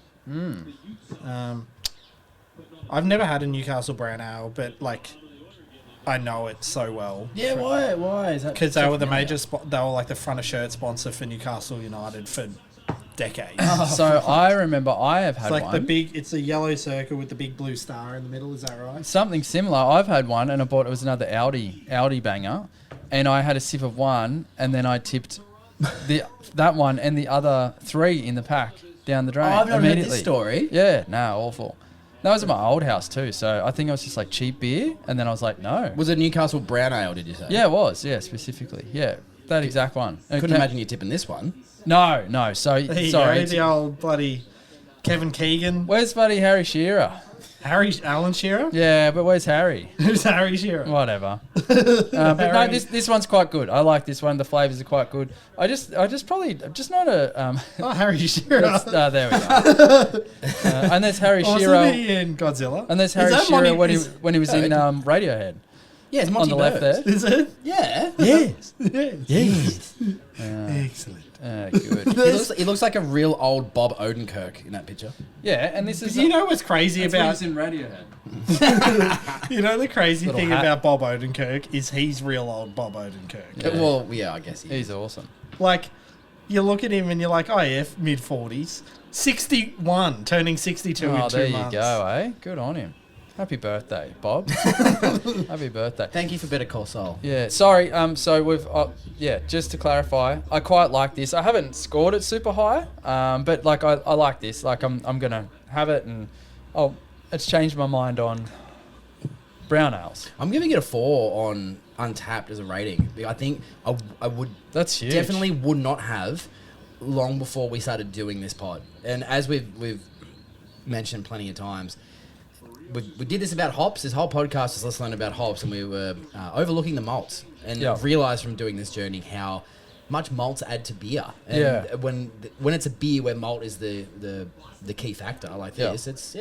I've never had a Newcastle Brown Ale, but like I know it so well. Yeah, why is that? Because they were the major they were like the front of shirt sponsor for Newcastle United for decades. So I remember I have had It's like one. the big, it's a yellow circle with the big blue star in the middle. Is that right? Something similar. I've had one, and I bought it was another Audi banger, and I had a sip of one, and then I tipped that one and the other 3 in the pack down the drain. I've never heard immediately. this story. Yeah, no, awful. That was at my old house too, so I think it was just like cheap beer, and then I was like, no. Was it Newcastle Brown Ale, did you say? Yeah, it was. Yeah, specifically. Yeah, that exact one. Couldn't imagine you tipping this one. No. So There you sorry. go, the old bloody Kevin Keegan. Where's buddy Harry Shearer? Alan Shearer? Yeah, but where's Harry? Who's Harry Shearer? Whatever. But no, Harry. this one's quite good. I like this one. The flavors are quite good. I just not a. Oh, Harry Shearer. There we go. And there's Harry Shearer. Wasn't he in Godzilla? And there's Is Harry that Shearer Monty- when he was in Radiohead Yeah, it's on Monty the left there. Is it? Yeah. Yes. Yes. Yes. Excellent. Good. He looks like a real old Bob Odenkirk in that picture. Yeah, and this is. You know what's crazy that's when he about... was in Radiohead. You know the crazy Little thing hat. about Bob Odenkirk is he's real old Bob Odenkirk. Yeah. Well, yeah, I guess he is. He's awesome. Like, you look at him and you're like, oh yeah, mid-40s. 61, turning 62 in 2 Oh, months. there you go, eh? Good on him. Happy birthday, Bob. Happy birthday. Thank you for Better Call Saul. Yeah, sorry. So we've, just to clarify, I quite like this. I haven't scored it super high, but like I like this. Like I'm gonna have it, and it's changed my mind on brown ales. I'm giving it a 4 on Untapped as a rating. I think I would That's huge. definitely would not have long before we started doing this pod. And as we've mentioned plenty of times, we did this about hops. This whole podcast was listening about hops, and we were overlooking the malts, and Yeah. realised from doing this journey how much malts add to beer. And Yeah. when it's a beer where malt is the key factor like Yeah. this, it's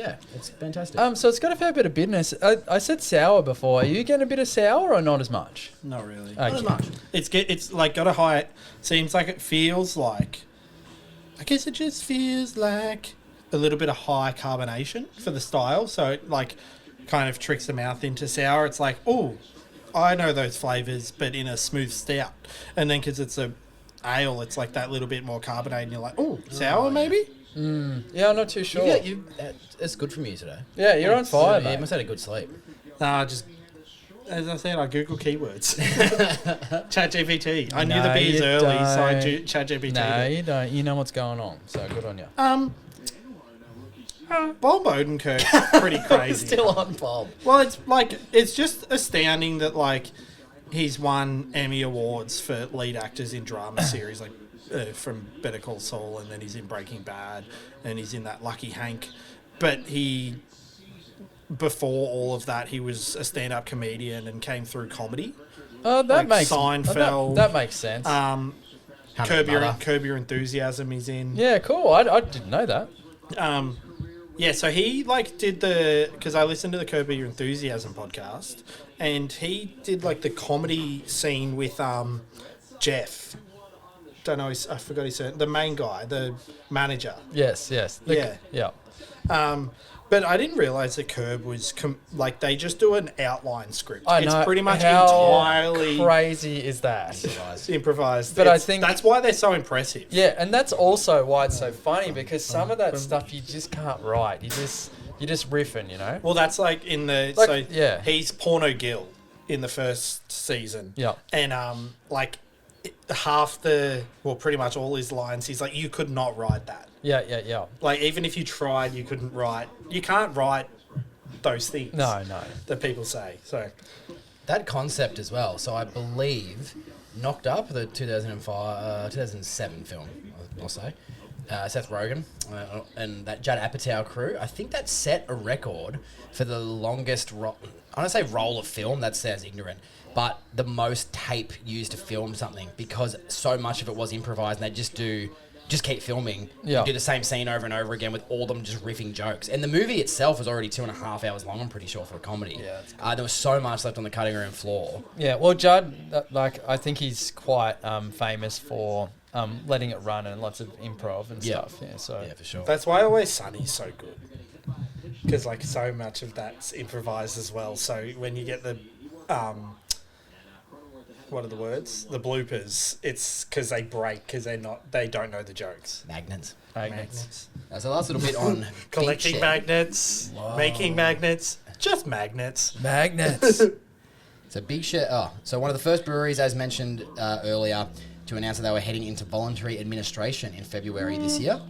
fantastic. So it's got a fair bit of bitterness. I said sour before. Are you getting a bit of sour or not as much? Not really. Okay. Not as much. It's like got a high... Seems like it feels like... I guess it just feels like a little bit of high carbonation for the style. So it like kind of tricks the mouth into sour. It's like, oh, I know those flavours, but in a smooth stout. And then because it's a ale, it's like that little bit more carbonated, and you're like, oh, sour maybe? Yeah, I'm not too sure. It's good from you today. Yeah, you're on fire, Yeah, you mate. must have had a good sleep. Nah, just... As I said, I Google keywords. ChatGPT. I knew the No, beers you early, so I don't. ChatGPT. No, you don't. You know what's going on, so good on you. Bob Odenkirk's pretty crazy. Still on Bob. Well, it's like it's just astounding that like he's won Emmy awards for lead actors in drama series, like from Better Call Saul, and then he's in Breaking Bad, and he's in that Lucky Hank. But before all of that, he was a stand-up comedian and came through comedy. That Like makes Seinfeld. That makes sense. Curb Your Enthusiasm he's in. Yeah, cool. I didn't know that. Yeah, so he like did because I listened to the Curb Your Enthusiasm podcast, and he did like the comedy scene with Jeff. Don't know, I forgot his surname. The main guy, the manager. Yes. Yeah. Yeah. But I didn't realize the Curb was like they just do an outline script. I know. It's pretty much How entirely crazy is that? improvised. But I think- that's why they're so impressive. Yeah, and that's also why it's so funny, because some of that stuff you just can't write. You're just riffing, you know. Well, that's like in the yeah. he's Porno Gil in the first season. Yeah. And pretty much all his lines, he's like, you could not write that. Yeah. Like even if you tried, you can't write those things. No. That people say. So That concept as well. So I believe Knocked Up, the 2007 film, I'll say. Seth Rogen and that Judd Apatow crew. I think that set a record for the longest. I don't say roll of film. That sounds ignorant, but the most tape used to film something, because so much of it was improvised, and they just keep filming. Yeah. Do the same scene over and over again with all them just riffing jokes. And the movie itself was already 2.5 hours long, I'm pretty sure, for a comedy. Yeah, that's There was so much left on the cutting room floor. Yeah, well, Judd, I think he's quite famous for letting it run and lots of improv and Yeah. stuff. Yeah, so Yeah, for sure. That's why Always Sunny's so good. Because, like, so much of that's improvised as well. So when you get the, what are the words? The bloopers, it's because they break because they don't know the jokes. Magnets. magnets. So last little bit on Collecting Big Shed. magnets, making magnets, just magnets. Magnets. So Big Shed. So one of the first breweries, as mentioned earlier, to announce that they were heading into voluntary administration in February this year.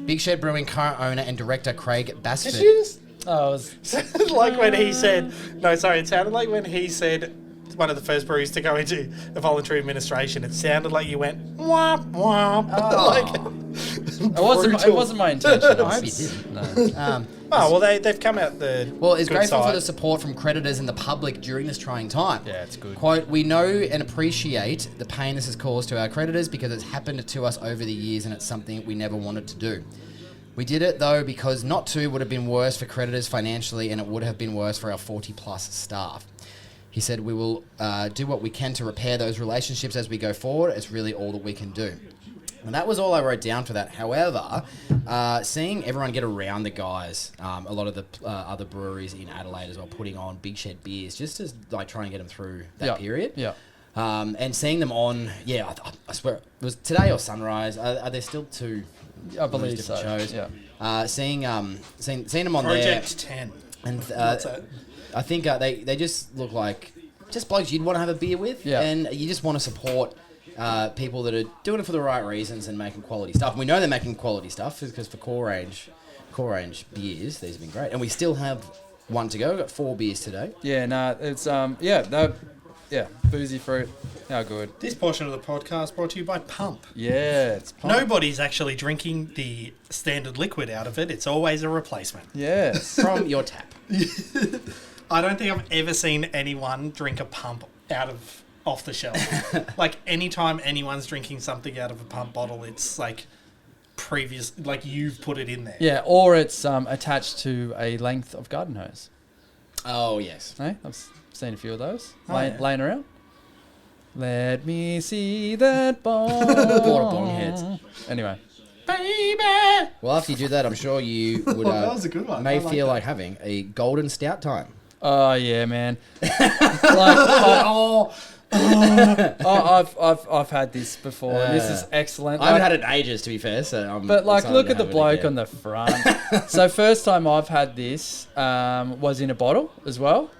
Big Shed Brewing current owner and director Craig Basford. Did you just Oh, it was, sounded like when he said, no, sorry, it sounded like when he said one of the first breweries to go into a voluntary administration. It sounded like you went, womp, womp. it wasn't my intention. I hope you didn't. No. Oh, well, they've come out the Well, it's good grateful for side. the support from creditors and the public during this trying time. Yeah, it's good. Quote, we know and appreciate the pain this has caused to our creditors because it's happened to us over the years and it's something we never wanted to do. We did it, though, because not to would have been worse for creditors financially and it would have been worse for our 40-plus staff. He said, we will do what we can to repair those relationships as we go forward. It's really all that we can do. And that was all I wrote down for that. However, seeing everyone get around the guys, a lot of the other breweries in Adelaide as well, putting on Big Shed beers, just to like try and get them through that period. Yeah. And seeing them on, I swear, it was today or Sunrise. Are there still two? I believe different so. shows? Yeah. Seeing them on Project 10. there, and What's that? I think they just look like just blokes you'd want to have a beer with, Yeah. and you just want to support people that are doing it for the right reasons and making quality stuff. And we know they're making quality stuff because for core range beers, these have been great, and we still have one to go. We've got 4 beers today. Yeah, no, it's boozy fruit. How good. This portion of the podcast brought to you by Pump. Yeah, it's pump. Nobody's actually drinking the standard liquid out of it. It's always a replacement. Yes. From your tap. I don't think I've ever seen anyone drink a Pump off the shelf. Like, anytime anyone's drinking something out of a Pump bottle, it's like like you've put it in there. Yeah, or it's attached to a length of garden hose. Oh yes. Hey, I've seen a few of those yeah. laying around. Let me see that bong. A lot of bong heads. Anyway. Baby! Well, after you do that, I'm sure you would. That was a good one. May I like feel that. like having a golden stout time. Oh yeah, man. I've had this before. And this is excellent. I haven't had it in ages, to be fair. So I'm But like, excited look to at the have it bloke again. on the front. So first time I've had this was in a bottle as well,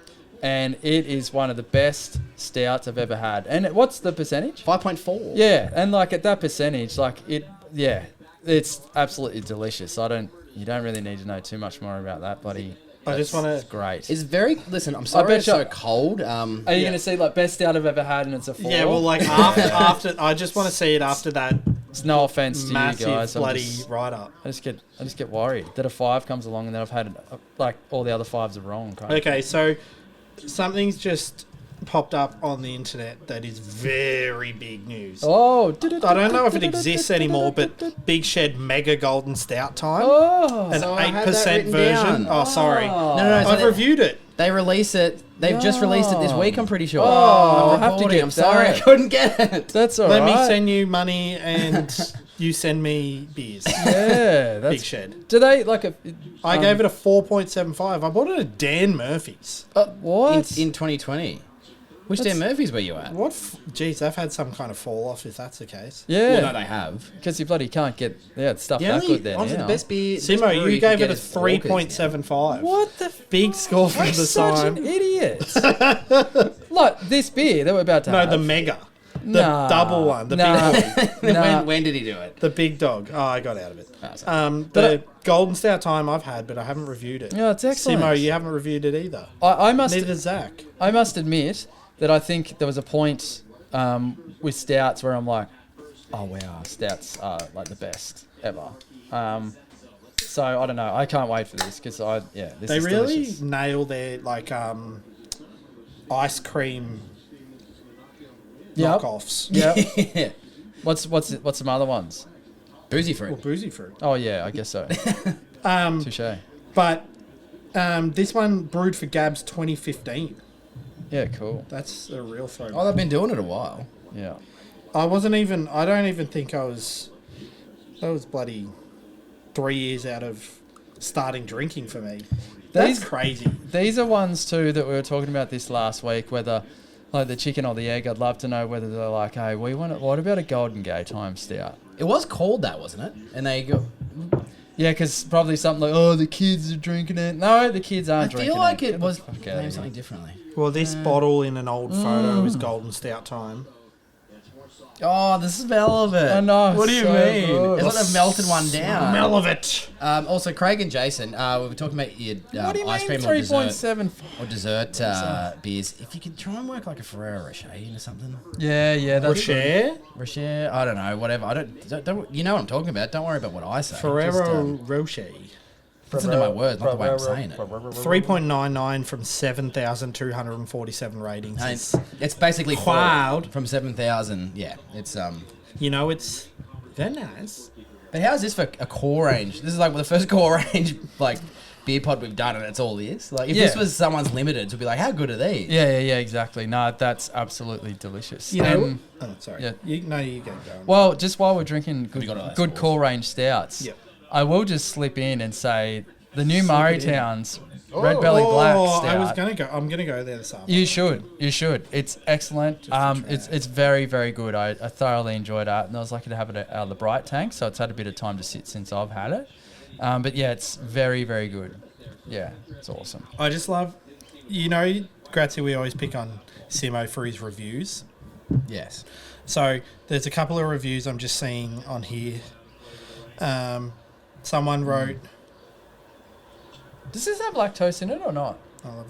and it is one of the best stouts I've ever had. And what's the percentage? 5.4. Yeah, and like at that percentage, it's absolutely delicious. You don't really need to know too much more about that, buddy. I just wanna- It's great. It's very. Listen, I'm sorry bet it's so you- cold. Are you going to see like best stout I've ever had, and it's a 4? Yeah, well, like after I just want to see it after that it's no offense to massive you guys. bloody write-up. I just get worried that a 5 comes along, and then I've had like all the other 5s are wrong. Kind of. Okay, so something's just popped up on the internet that is very big news. Oh, I don't know if it exists anymore, but Big Shed Mega Golden Stout time. Oh, An So I had that 8% written version. down. Oh, sorry. Oh. No, so I've reviewed it. they release it. They've just released it this week. I'm pretty sure. Oh, I'm I have to recording, get I'm sorry, I that. couldn't get it. that's all Let right. me send you money and you send me beers. Yeah, that's Big Shed. Do they like a? I gave it a 4.75. I bought it at Dan Murphy's. What? In 2020. Which Dan Murphy's were you at? What? Jeez, they've had some kind of fall off if that's the case. Yeah, Well, no, they have. because you bloody can't get stuff The that only, good there honestly, now. the best beer. best Simo, brewery you can gave get it a is Walker's now. 3.75. What the? Big score for You're the such time. an idiot. Like this beer that we're about to No, have. the mega. The Nah, double one. The nah. big one. Nah. when did he do it? The big dog. Oh, I got out of it. Oh, sorry. The Golden Stout time I've had, but I haven't reviewed it. Yeah, it's excellent. Simo, you haven't reviewed it either. I must Neither does Zach. I must admit that I think there was a point with stouts where I'm like, oh wow, stouts are like the best ever. So I don't know. I can't wait for this because this They is really delicious. nail their like ice cream Yep. knockoffs. Yeah. What's some other ones? Boozy Or fruit. boozy fruit. Oh yeah, I guess so. Touche. But this one brewed for Gabs 2015. Yeah, cool. That's a real throwback. Oh, they've been doing it a while. Yeah. I don't even think I was. That was bloody 3 years out of starting drinking for me. That's crazy. These are ones too that we were talking about this last week. Whether like the chicken or the egg, I'd love to know whether they're like, hey, what about a Golden Gay Time Stout? It was called that, wasn't it? And they go. Yeah, because probably something like, oh, the kids are drinking it. No, the kids aren't drinking it. I feel like it was Okay, named something differently. Well, this bottle in an old photo is Golden Stout Time. Oh, the smell of it. I know. What do you so mean? good. It's like they've melted one down. Smell of it. Also, Craig and Jason, we were talking about your What do you ice mean cream or dessert, 3.7? or dessert beers. If you could try and work like a Ferrero Rocher into something. Yeah, that's Rocher? Rocher, I don't know, whatever. I don't. You know what I'm talking about. Don't worry about what I say. Ferrero Rocher. Listen to my words, not the way I'm saying it. 3.99 from 7,247 ratings. And it's basically Cloud. from 7,000. Yeah, it's You know, it's very nice. But how's this for a core range? This is like the first core range like beer pod we've done, and it's all this. Like if this was someone's limited, to be like, how good are these? Yeah, exactly. No, that's absolutely delicious. You know, sorry. Yeah. You get going. Well, just while we're drinking got all those good scores. core range stouts, Yep. I will just slip in and say the new Murraytown's Red Belly Black Stout. I'm gonna go there this afternoon. You should. It's excellent. It's very, very good. I thoroughly enjoyed it, and I was lucky to have it out of the Bright tank, so it's had a bit of time to sit since I've had it. But yeah, it's very, very good. Yeah, it's awesome. I just love, Gratzy, we always pick on Simo for his reviews. Yes. So there's a couple of reviews I'm just seeing on here. Someone wrote, Does this have lactose in it or not? I'll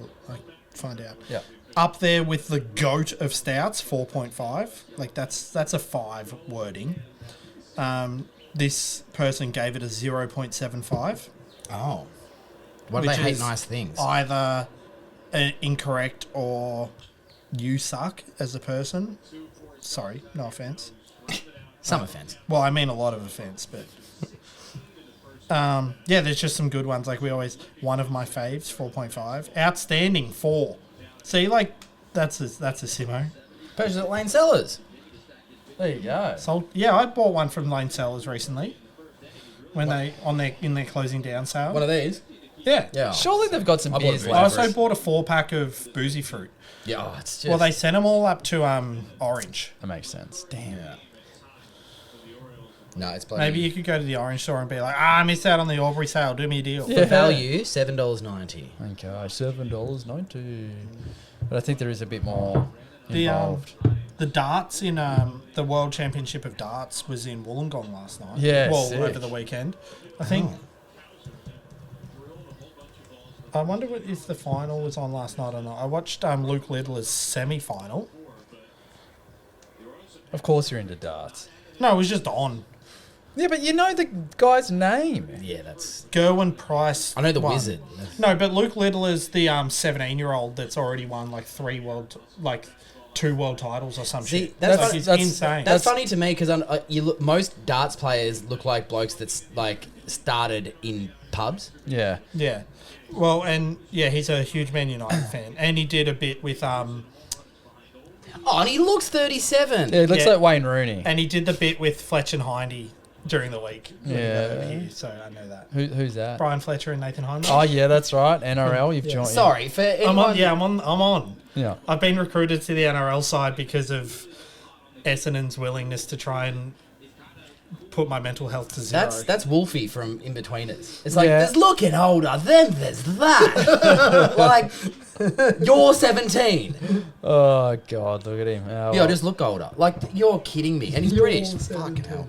find out. Yeah. Up there with the goat of stouts, 4.5. Like that's a 5 wording. This person gave it a 0.75. Oh. Why do they Which hate is nice things? Either incorrect or you suck as a person. Sorry, no offense. Some offense. Well, I mean a lot of offense, but there's just some good ones. Like one of my faves, 4.5. Outstanding, 4. See, like that's a Simo. Purchase at Lane Cellars. There you go. So yeah, I bought one from Lane Cellars recently when in their closing down sale. One of these? Yeah. Yeah. Surely they've got some I bought beers a I left. also bought a 4-pack of Boozy Fruit. Yeah, oh, it's just... Well, they sent them all up to Orange. That makes sense. Damn. Yeah. No, it's bloody... Maybe you could go to the Orange store and be like, I missed out on the Albury sale. Do me a deal. For value, $7.90. Okay, $7.90. But I think there is a bit more involved. The darts in the World Championship of Darts was in Wollongong last night. Yeah, Well, sick. over the weekend. I think... I wonder if the final was on last night or not. I watched Luke Littler's semi-final. Of course you're into darts. No, it was just on. Yeah, but you know the guy's name. Yeah, that's... Gerwin Price. I know the won. wizard. No, but Luke Littler's the 17-year-old that's already won like 2 world titles or some See, shit. that's It's funny- insane. That's funny to me because most darts players look like blokes that's like started in pubs. Yeah. Yeah. Well, and yeah, he's a huge Man United fan, and he did a bit with Oh, and he looks 37. Yeah, it looks Yeah. like Wayne Rooney. and he did the bit with Fletcher and Hindy during the week. when he Yeah. got over here, so I know that. Who's that? Brian Fletcher and Nathan Hindman. Oh, yeah, that's right. NRL, you've joined. Sorry for anyone... I'm on. Yeah. I've been recruited to the NRL side because of Essendon's willingness to try and put my mental health to zero. That's Wolfie from In Betweeners. It's like, Yeah. there's looking older, then there's that. Like, you're 17. Oh, God, look at him. Oh, Yeah, I just look older. Like, you're kidding me. And he's British. Fucking hell.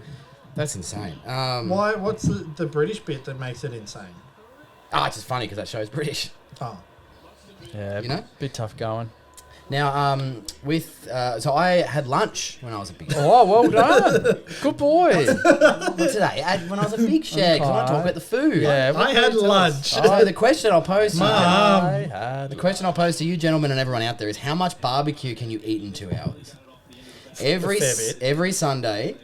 That's insane. Why? What's the British bit that makes it insane? It's just funny because that show's British. Oh, yeah, you know? bit tough going. Now, so I had lunch when I was a big shed. Oh, well done. Good boy. Today, when I was a big shed, 'cause I want to talk about the food. Yeah, I had lunch. So the question I'll pose to you, I had the question I'll pose to you, gentlemen, and everyone out there is: how much barbecue can you eat in 2 hours? fair bit. Every Sunday,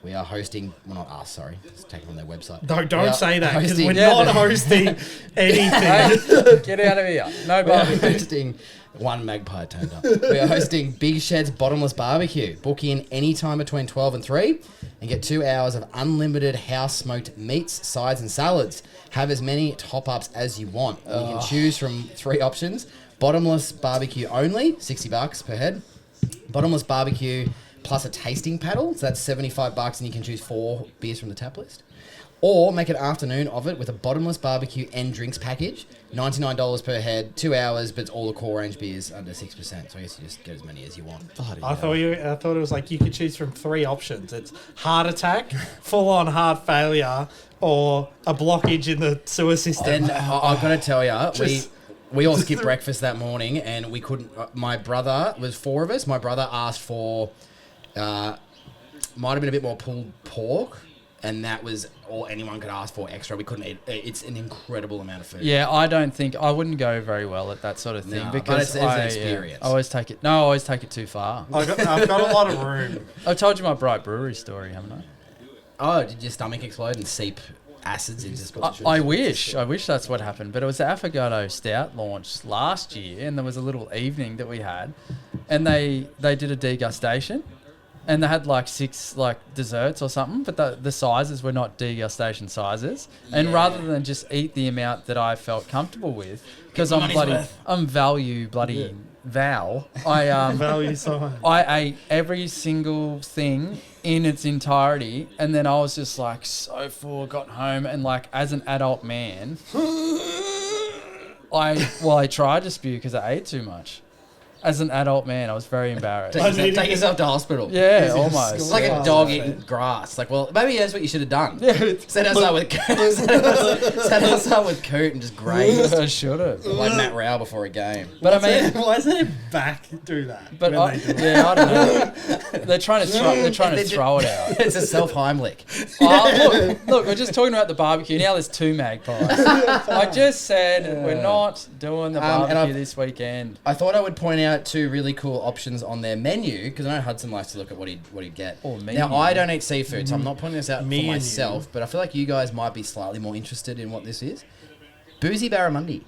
We are hosting, well, not us, sorry. It's taken on their website. No, We don't are say that because hosting- we're not hosting anything. Get out of here. No We are barbecue. hosting one magpie turned up. We are hosting Big Shed's Bottomless Barbecue. Book in any time between 12 and 3 and get 2 hours of unlimited house smoked meats, sides, and salads. Have as many top ups as you want. You can choose from 3 options: bottomless barbecue only, $60 per head; bottomless barbecue plus a tasting paddle, so that's $75, and you can choose 4 beers from the tap list. Or make an afternoon of it with a bottomless barbecue and drinks package, $99 per head, 2 hours, but it's all the core range beers under 6%. So I guess you just get as many as you want. I thought it was like you could choose from 3 options. It's heart attack, full on heart failure, or a blockage in the sewer system. And I've got to tell you, Just- we all skipped breakfast that morning, and we couldn't. My brother, was 4 of us. My brother asked for, might have been a bit more pulled pork, and that was all anyone could ask for extra. We couldn't eat. It's an incredible amount of food. Yeah, I wouldn't go very well at that sort of thing No, but because it's an experience. I always take it too far. I've got a lot of room. I told you my Bright Brewery story, haven't I? Oh, did your stomach explode and seep acids into I wish that's what happened. But it was the Affogato Stout launch last year, and there was a little evening that we had, and they did a degustation, and they had like 6 desserts or something, but the sizes were not degustation sizes. And rather than just eat the amount that I felt comfortable with, because I'm value bloody Val, Value sign. I ate every single thing in its entirety, and then I was just like so full, got home, and like as an adult man, I tried to spew because I ate too much. As an adult man, I was very embarrassed. Take yourself to hospital. Yeah, almost. It's like a dog eating grass. Like, well, maybe that's what you should have done. Yeah, Set outside with Coot and just graze. I should have. Like Matt Rao before a game. But I mean, why does their back do that? but I don't know. They're trying to throw it out. It's a self-Heimlich. Oh, look, we're just talking about the barbecue. Now there's 2 magpies. I just said we're not doing the barbecue this weekend. I thought I would point out 2 really cool options on their menu, because I know Hudson likes to look at what he'd get. Oh, menu. Now, I don't eat seafood, so I'm not pointing this out Menu. for myself, but I feel like you guys might be slightly more interested in what this is. Boozey barramundi.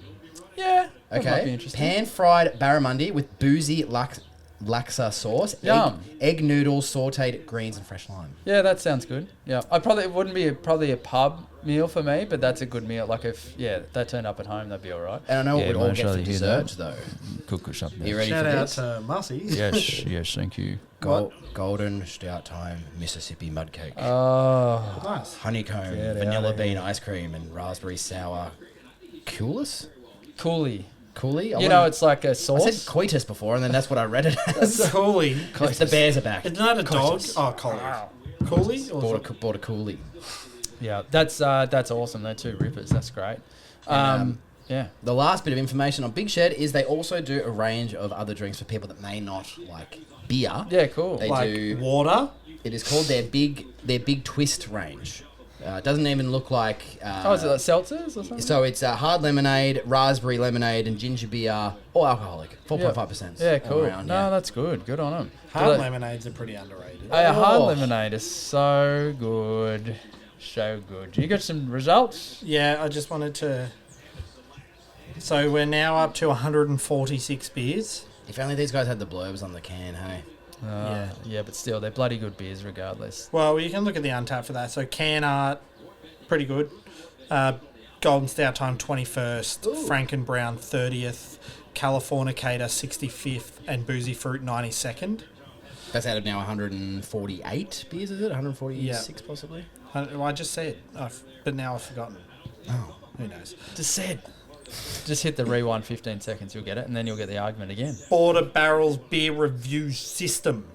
Yeah, that might be Okay. interesting. Pan-fried barramundi with boozy laksa sauce, Yum. egg noodles, sauteed greens, and fresh lime. Yeah, that sounds good. Yeah, it wouldn't be probably a pub meal for me, but that's a good meal. Like if that turned up at home, that'd be all right. And I know what we'd all get for hear dessert, though. Cook us up Are you ready Shout for out this? to Mussy. Yes, thank you. Golden Stout Time Mississippi Mud Cake. Oh, Nice. Honeycomb, Get vanilla outta bean ice cream, and raspberry sour coolers? Coolie. Coolie? You know, it's like a I sauce. said coitus before, and then that's what I read it as. Cooley. The bears are back. Isn't that a dog? Coitus. Oh, Collie. Cooley? Or Bought a coolie. Yeah, that's awesome. They're 2 rippers. That's great. Yeah. The last bit of information on Big Shed is they also do a range of other drinks for people that may not like beer. Yeah, cool. They like do. water? It is called their big twist range. It doesn't even look like. Is it like seltzers or something? So it's hard lemonade, raspberry lemonade, and ginger beer, all alcoholic, 4.5%. Yeah, cool. Around, No, that's good. Good on them. Hard lemonades are pretty underrated. Hard Oh. lemonade is so good. So good. You got some results? Yeah, I just wanted to... So we're now up to 146 beers. If only these guys had the blurbs on the can, hey. Yeah, but still, they're bloody good beers regardless. Well, you can look at the Untapped for that. So can art, pretty good. Golden Stout Time 21st, Franken Brown 30th, Californicator 65th, and Boozy Fruit 92nd. That's out of now 148 beers, is it? 146 Yeah. possibly? I just said, but now I've forgotten. Oh. Who knows? Just said. Just hit the rewind 15 seconds, you'll get it, and then you'll get the argument again. Border Barrels Beer Review System.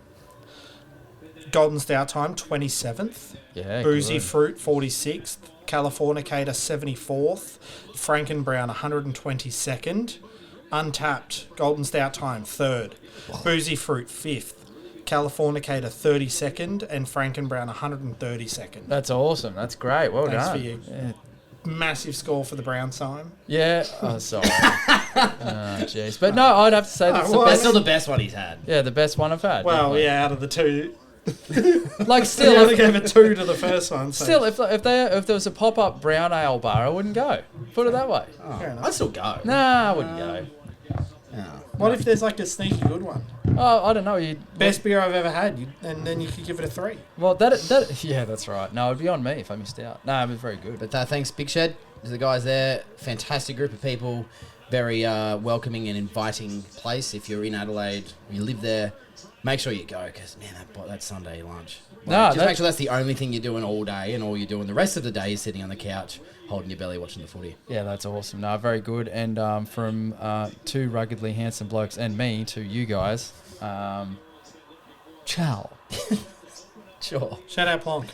Golden Stout Time 27th. Yeah, Boozy good. Fruit 46th. Californicator 74th. Franken Brown 122nd. Untapped Golden Stout Time 3rd. Boozy Fruit 5th. Californicator 32nd. And Franken Brown 132nd. That's awesome. That's great. Well Thanks done. for you. Yeah. Massive score for the Brown Sign. Yeah. Oh, sorry. Oh, jeez. But no, I'd have to say that's the That's best. still the best one he's had. Yeah, the best one I've had. Well, definitely. yeah, out of the two Like You still, only if, gave a 2 to the first one. So. still, if there was a pop up brown ale bar, I wouldn't go. Put it that way. Fair enough. I'd still go. Nah, I wouldn't go. Yeah. What if there's like a sneaky good one? Oh, I don't know. Best beer I've ever had, and then you could give it a 3. Well, that yeah, that's right. No, it'd be on me if I missed out. No, it was very good. But thanks, Big Shed, to the guys there. Fantastic group of people. Very welcoming and inviting place. If you're in Adelaide, you live there, make sure you go because, man, that Sunday lunch. Just make sure that's the only thing you're doing all day, and all you're doing the rest of the day is sitting on the couch, holding your belly, watching the footy. Yeah, that's awesome. No, very good. And from 2 ruggedly handsome blokes and me to you guys, ciao. Sure. Shout out Plonk.